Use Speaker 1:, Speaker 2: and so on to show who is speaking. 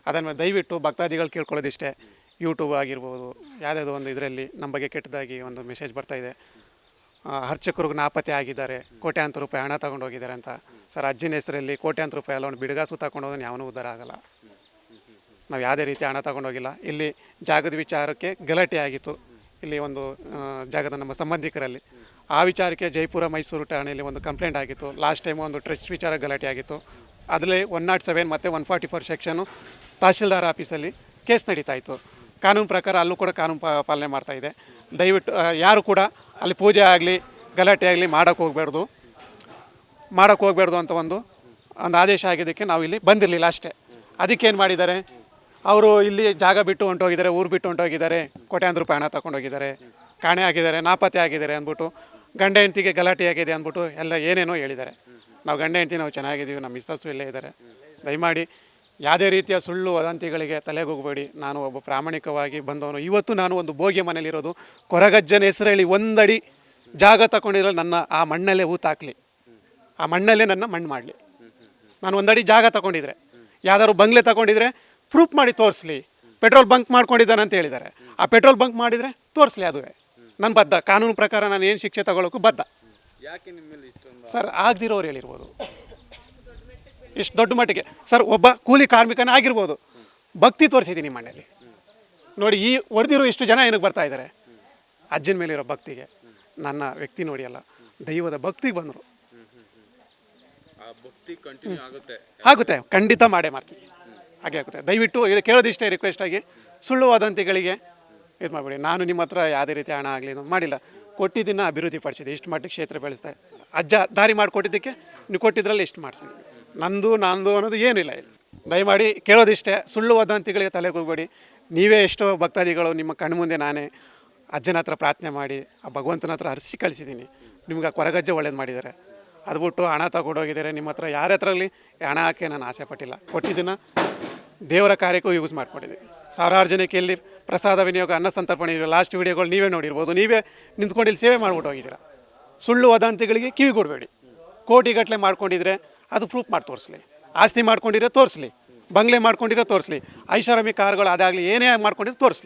Speaker 1: ಅದನ್ನು ದಯವಿಟ್ಟು ಭಕ್ತಾದಿಗಳು ಕೇಳ್ಕೊಳ್ಳೋದಿಷ್ಟೇ. ಯೂಟ್ಯೂಬ್ ಆಗಿರ್ಬೋದು, ಯಾವುದಾದ್ರು ಒಂದು ಇದರಲ್ಲಿ ನಮ್ಮ ಬಗ್ಗೆ ಕೆಟ್ಟದಾಗಿ ಒಂದು ಮೆಸೇಜ್ ಬರ್ತಾಯಿದೆ, ಅರ್ಚಕರಿಗೆ ನಾಪತ್ತೆ ಆಗಿದ್ದಾರೆ, ಕೋಟ್ಯಾಂತರ ರೂಪಾಯಿ ಹಣ ತೊಗೊಂಡೋಗಿದ್ದಾರೆ ಅಂತ. ಸರ್, ಅಜ್ಜಿನ ಹೆಸರಲ್ಲಿ ಕೋಟ್ಯಾಂತರ ರೂಪಾಯಿ ಎಲ್ಲ ಒಂದು ಬಿಡುಗಾಸು ತಗೊಂಡೋದ್ರೆ ಯಾವನೂ ಉದ್ಧಾರ ಆಗಲ್ಲ. ನಾವು ಯಾವುದೇ ರೀತಿ ಹಣ ತೊಗೊಂಡೋಗಿಲ್ಲ. ಇಲ್ಲಿ ಜಾಗದ ವಿಚಾರಕ್ಕೆ ಗಲಾಟೆ ಆಗಿತ್ತು. ಇಲ್ಲಿ ಒಂದು ಜಾಗದ ನಮ್ಮ ಸಂಬಂಧಿಕರಲ್ಲಿ ಆ ವಿಚಾರಕ್ಕೆ ಜೈಪುರ ಮೈಸೂರು ಠಾಣೆಯಲ್ಲಿ ಒಂದು ಕಂಪ್ಲೇಂಟ್ ಆಗಿತ್ತು. ಲಾಸ್ಟ್ ಟೈಮು ಒಂದು ಟ್ರಸ್ಟ್ ವಿಚಾರ ಗಲಾಟೆ ಆಗಿತ್ತು. ಅದರಲ್ಲಿ 107 ಮತ್ತು 144 ಸೆಕ್ಷನು ತಹಶೀಲ್ದಾರ್ ಆಫೀಸಲ್ಲಿ ಕೇಸ್ ನಡೀತಾ ಇತ್ತು. ಕಾನೂನು ಪ್ರಕಾರ ಅಲ್ಲೂ ಕೂಡ ಕಾನೂನು ಪಾಲನೆ ಮಾಡ್ತಾಯಿದೆ. ದಯವಿಟ್ಟು ಯಾರು ಕೂಡ ಅಲ್ಲಿ ಪೂಜೆ ಆಗಲಿ ಗಲಾಟೆ ಆಗಲಿ ಮಾಡೋಕ್ಕೆ ಹೋಗಬೇಡ್ದು ಅಂತ ಒಂದು ಆದೇಶ ಆಗಿದ್ದಕ್ಕೆ ನಾವು ಇಲ್ಲಿ ಬಂದಿರಲಿಲ್ಲ ಅಷ್ಟೇ. ಅದಕ್ಕೇನು ಮಾಡಿದ್ದಾರೆ ಅವರು, ಇಲ್ಲಿ ಜಾಗ ಬಿಟ್ಟು ಹೊಂಟೋಗಿದ್ದಾರೆ, ಊರು ಬಿಟ್ಟು ಹೊಂಟೋಗಿದ್ದಾರೆ, ಕೋಟ್ಯಾಂತರ ರೂಪಾಯಿ ಹಣ ತಗೊಂಡೋಗಿದ್ದಾರೆ, ಕಾಣೆ ಆಗಿದ್ದಾರೆ, ನಾಪತ್ತೆ ಆಗಿದ್ದಾರೆ ಅಂದ್ಬಿಟ್ಟು, ಗಂಡ ಹೆಂಡತಿಗೆ ಗಲಾಟೆ ಆಗಿದೆ ಅಂದ್ಬಿಟ್ಟು ಎಲ್ಲ ಏನೇನೋ ಹೇಳಿದ್ದಾರೆ. ನಾವು ಗಂಡ ಹೆಂಡತಿ ನಾವು ಚೆನ್ನಾಗಿದ್ದೀವಿ, ನಮ್ಮ ಮಿಸ್ಸಸ್ಸು ಇಲ್ಲೇ ಇದ್ದಾರೆ. ದಯಮಾಡಿ ಯಾವುದೇ ರೀತಿಯ ಸುಳ್ಳು ವದಂತಿಗಳಿಗೆ ತಲೆಗೋಗಬೇಡಿ. ನಾನು ಒಬ್ಬ ಪ್ರಾಮಾಣಿಕವಾಗಿ ಬಂದವನು. ಇವತ್ತು ನಾನು ಒಂದು ಬೋಗಿ ಮನೇಲಿರೋದು, ಕೊರಗಜ್ಜನ ಹೆಸರೇಳಿ ಒಂದಡಿ ಜಾಗ ತಗೊಂಡಿರೋ ನನ್ನ ಆ ಮಣ್ಣಲ್ಲೇ ಊತಾಕಲಿ, ಆ ಮಣ್ಣಲ್ಲೇ ನನ್ನ ಮಣ್ಣು ಮಾಡಲಿ. ನಾನು ಒಂದಡಿ ಜಾಗ ತಗೊಂಡಿದ್ರೆ, ಯಾವ್ದಾದ್ರು ಬಂಗ್ಲೆ ತಗೊಂಡಿದ್ರೆ ಪ್ರೂಫ್ ಮಾಡಿ ತೋರಿಸ್ಲಿ. ಪೆಟ್ರೋಲ್ ಬಂಕ್ ಮಾಡ್ಕೊಂಡಿದ್ದಾನೆ ಅಂತ ಹೇಳಿದ್ದಾರೆ, ಆ ಪೆಟ್ರೋಲ್ ಬಂಕ್ ಮಾಡಿದರೆ ತೋರಿಸ್ಲಿ. ಅದುವೇ ನನ್ನ ಬದ್ಧ. ಕಾನೂನು ಪ್ರಕಾರ ನಾನು ಏನು ಶಿಕ್ಷೆ ತಗೊಳ್ಳೋಕ್ಕೂ ಬದ್ಧ.
Speaker 2: ಯಾಕೆ ನಿಮ್ಮಲ್ಲಿ ಇಷ್ಟೊಂದು
Speaker 1: ಸರ್, ಆಗದಿರೋರು ಹೇಳಿರ್ಬೋದು, ಇಷ್ಟು ದೊಡ್ಡ ಮಟ್ಟಿಗೆ. ಸರ್, ಒಬ್ಬ ಕೂಲಿ ಕಾರ್ಮಿಕನೇ ಆಗಿರ್ಬೋದು, ಭಕ್ತಿ ತೋರಿಸಿದ್ದೀನಿ ಮಣ್ಣಲ್ಲಿ. ನೋಡಿ, ಈ ಹೊಡೆದಿರೋ ಇಷ್ಟು ಜನ ಏನಕ್ಕೆ ಬರ್ತಾ ಇದ್ದಾರೆ? ಅಜ್ಜನ ಮೇಲಿರೋ ಭಕ್ತಿಗೆ. ನನ್ನ ವ್ಯಕ್ತಿ ನೋಡಿ ಅಲ್ಲ, ದೈವದ ಭಕ್ತಿಗೆ ಬಂದರು.
Speaker 2: ಆ ಭಕ್ತಿ ಕಂಟಿನ್ಯೂ
Speaker 1: ಆಗುತ್ತೆ, ಖಂಡಿತ ಮಾಡೇ ಮಾಡ್ತೀವಿ, ಹಾಗೆ ಆಗುತ್ತೆ. ದಯವಿಟ್ಟು ಇದು ಕೇಳೋದಿಷ್ಟೇ ರಿಕ್ವೆಸ್ಟ್ ಆಗಿ, ಸುಳ್ಳು ವದಂತಿಗಳಿಗೆ ಇದು ಮಾಡಿಬಿಡಿ. ನಾನು ನಿಮ್ಮ ಹತ್ರ ಯಾವುದೇ ರೀತಿ ಹಣ ಆಗಲಿ ಮಾಡಿಲ್ಲ. ಕೊಟ್ಟಿದ್ದನ್ನು ಅಭಿವೃದ್ಧಿ ಪಡಿಸಿದೆ. ಇಷ್ಟು ಮಟ್ಟಿಗೆ ಕ್ಷೇತ್ರ ಬೆಳೆಸ್ತಾ ಅಜ್ಜ ದಾರಿ ಮಾಡಿಕೊಟ್ಟಿದ್ದಕ್ಕೆ ನೀವು ಕೊಟ್ಟಿದ್ರಲ್ಲಿ ಇಷ್ಟು ಮಾಡಿಸಿದ್ವಿ. ನಂದು ಅನ್ನೋದು ಏನಿಲ್ಲ. ದಯಮಾಡಿ ಕೇಳೋದಿಷ್ಟೇ, ಸುಳ್ಳು ವದಂತಿಗಳಿಗೆ ತಲೆಗೆ ಹೋಗಬೇಡಿ. ನೀವೇ ಎಷ್ಟೋ ಭಕ್ತಾದಿಗಳು ನಿಮ್ಮ ಕಣ್ಮುಂದೆ ನಾನೇ ಅಜ್ಜನ ಹತ್ರ ಪ್ರಾರ್ಥನೆ ಮಾಡಿ ಆ ಭಗವಂತನ ಹತ್ರ ಹರಿಸಿ ಕಳಿಸಿದ್ದೀನಿ. ನಿಮ್ಗೆ ಆ ಕೊರಗಜ್ಜೆ ಒಳ್ಳೇದು ಮಾಡಿದ್ದಾರೆ. ಅದು ಬಿಟ್ಟು ಹಣ ತಗೊಂಡೋಗಿದ್ದಾರೆ. ನಿಮ್ಮ ಹತ್ರ ಯಾರ ಹತ್ರ ಆಗಲಿ ಹಣ ಹಾಕಿ ನಾನು ಆಸೆ ಪಟ್ಟಿಲ್ಲ. ಕೊಟ್ಟಿದ್ದನ್ನು ದೇವರ ಕಾರ್ಯಕ್ಕೂ ಯೂಸ್ ಮಾಡ್ಕೊಂಡಿದ್ದೀವಿ. ಸಾವಿರಾರು ಜನಕ್ಕೆ ಇಲ್ಲಿ ಪ್ರಸಾದ ವಿನಿಯೋಗ, ಅನ್ನ ಸಂತರ್ಪಣೆ, ಲಾಸ್ಟ್ ವೀಡಿಯೋಗಳು ನೀವೇ ನೋಡಿರ್ಬೋದು. ನೀವೇ ನಿಂತ್ಕೊಂಡು ಇಲ್ಲಿ ಸೇವೆ ಮಾಡ್ಬಿಟ್ಟು ಹೋಗಿದ್ದೀರಾ. ಸುಳ್ಳು ವದಂತಿಗಳಿಗೆ ಕಿವಿ ಕೊಡಬೇಡಿ. ಕೋಟಿಗಟ್ಟಲೆ ಮಾಡ್ಕೊಂಡಿದ್ರೆ ಅದು ಪ್ರೂಫ್ ಮಾಡಿ ತೋರಿಸ್ಲಿ. ಆಸ್ತಿ ಮಾಡ್ಕೊಂಡಿದ್ರೆ ತೋರಿಸ್ಲಿ, ಬಂಗ್ಲೆ ಮಾಡ್ಕೊಂಡಿದ್ರೆ ತೋರಿಸ್ಲಿ, ಐಷಾರಾಮಿ ಕಾರ್ಗಳು ಅದಾಗಲಿ ಏನೇ ಮಾಡ್ಕೊಂಡಿದ್ರೆ ತೋರಿಸ್ಲಿ.